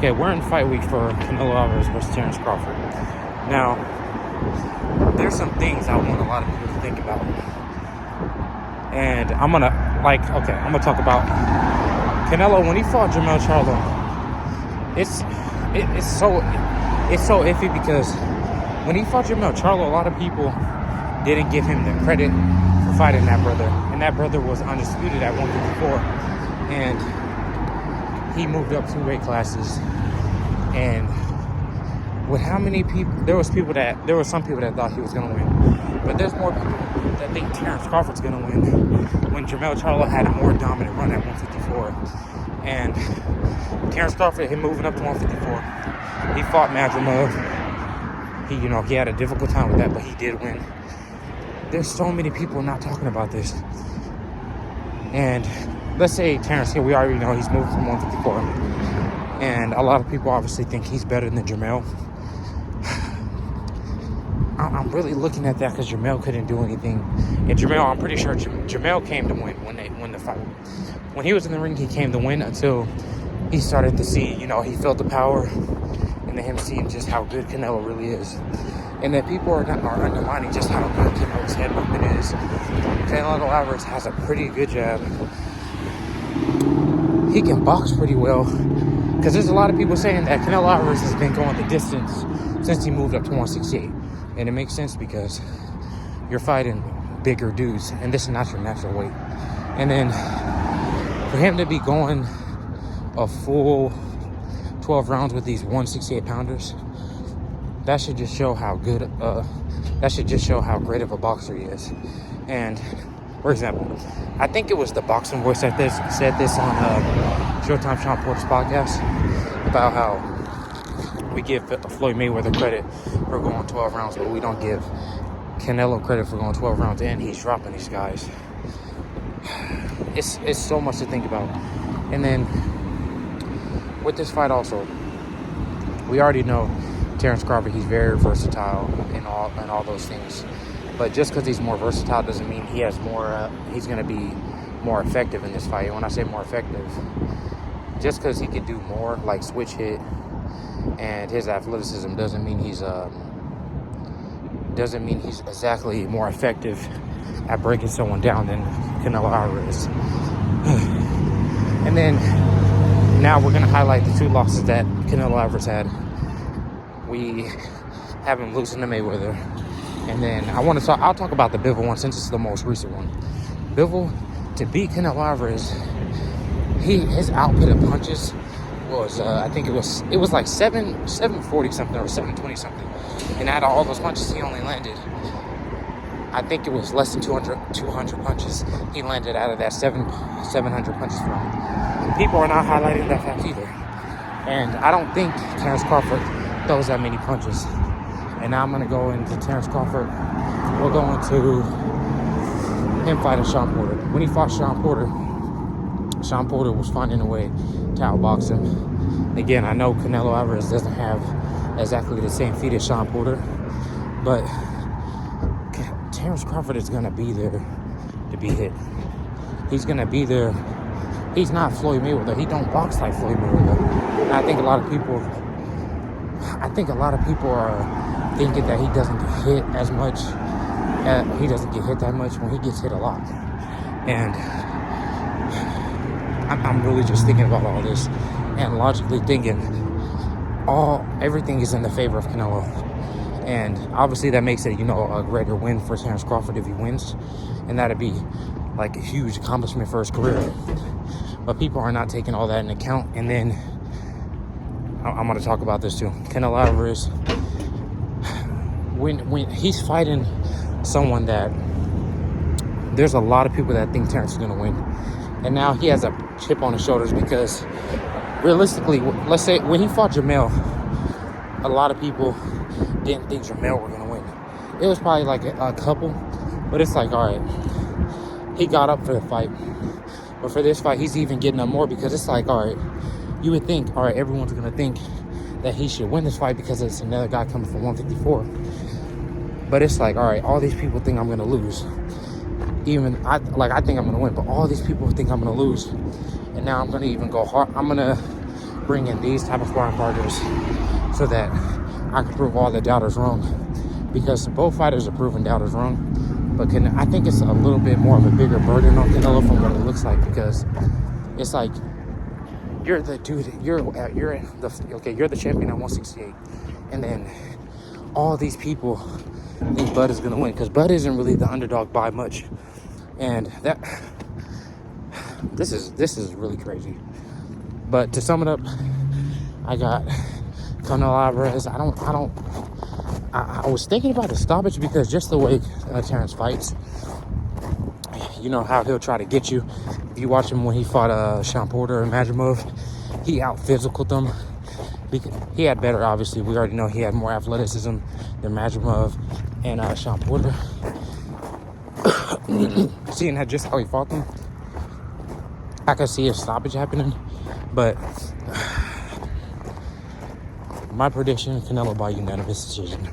Okay, we're in fight week for Canelo Alvarez versus Terence Crawford. Now, there's some things I want a lot of people to think about. And I'm gonna talk about Canelo when he fought Jermell Charlo. It's so iffy because when he fought Jermell Charlo, a lot of people didn't give him the credit for fighting that brother. And that brother was undisputed at 154. And he moved up 2 weight classes, and with how many people, there were some people that thought he was going to win, but there's more people that think Terence Crawford's going to win when Jermell Charlo had a more dominant run at 154, and Terence Crawford, him moving up to 154, he fought Madrimov. He had a difficult time with that, but he did win. There's so many people not talking about this, and let's say Terence here, we already know he's moved from 154. And a lot of people obviously think he's better than Jermell. I'm really looking at that because Jermell couldn't do anything. And Jermell, I'm pretty sure Jermell came to win when the fight. When he was in the ring, he came to win until he started to see, he felt the power. And then him seeing just how good Canelo really is. And that people are undermining just how good Canelo's head movement is. Canelo Alvarez has a pretty good jab. He can box pretty well, because there's a lot of people saying that Canelo Alvarez has been going the distance since he moved up to 168, and it makes sense because you're fighting bigger dudes, and this is not your natural weight. And then for him to be going a full 12 rounds with these 168 pounders, that should just show how good. That should just show how great of a boxer he is. And for example, I think it was the Boxing Voice that said this on Showtime Sean Porter's podcast about how we give Floyd Mayweather credit for going 12 rounds, but we don't give Canelo credit for going 12 rounds, and he's dropping these guys. It's so much to think about. And then with this fight also, we already know Terence Crawford, he's very versatile and all those things. But just because he's more versatile doesn't mean he has more. He's going to be more effective in this fight. And when I say more effective, just because he can do more, like switch hit, and his athleticism doesn't mean he's exactly more effective at breaking someone down than Canelo Alvarez. And then now we're going to highlight the 2 losses that Canelo Alvarez had. We have him losing to Mayweather. And then I'll talk about the Bivol one since it's the most recent one. Bivol, to beat Canelo Alvarez, his output of punches was, I think it was like 740 something or 720 something. And out of all those punches, he only landed, I think it was less than 200 punches he landed out of that 700 punches from. People are not highlighting that fact either. And I don't think Terence Crawford throws that many punches. And now I'm going to go into Terence Crawford. We're going to him fighting Sean Porter. When he fought Sean Porter was finding a way to outbox him. Again, I know Canelo Alvarez doesn't have exactly the same feet as Sean Porter, but Terence Crawford is going to be there to be hit. He's going to be there. He's not Floyd Mayweather. He don't box like Floyd Mayweather. And I think a lot of people are thinking that he doesn't get hit as much. He doesn't get hit that much when he gets hit a lot. And I'm really just thinking about all this and logically thinking everything is in the favor of Canelo. And obviously that makes it, a greater win for Terence Crawford if he wins. And that'd be like a huge accomplishment for his career. But people are not taking all that into account. And then I'm going to talk about this too. Canelo Alvarez, when he's fighting someone that there's a lot of people that think Terence is going to win. And now he has a chip on his shoulders because realistically, let's say when he fought Jermell, a lot of people didn't think Jermell were going to win. It was probably like a couple, but it's like, all right, he got up for the fight. But for this fight, he's even getting up more because it's like, all right, you would think, all right, everyone's going to think that he should win this fight because it's another guy coming from 154. But it's like, all right, all these people think I'm going to lose. I think I'm going to win, but all these people think I'm going to lose. And now I'm going to even go hard. I'm going to bring in these type of sparring partners so that I can prove all the doubters wrong. Because both fighters are proving doubters wrong. But I think it's a little bit more of a bigger burden on Canelo from what it looks like, because it's like you're the dude, you're the champion at 168, and then all these people think Bud is gonna win because Bud isn't really the underdog by much, and this is really crazy. But to sum it up, I got Canelo Alvarez. I was thinking about the stoppage because just the way Terence fights, you know how he'll try to get you. If you watch him when he fought Sean Porter and Majimov, he out-physicaled him. He had better, obviously. We already know he had more athleticism than Majimov and Sean Porter. Seeing that just how he fought them, I could see a stoppage happening. But my prediction, Canelo by unanimous decision.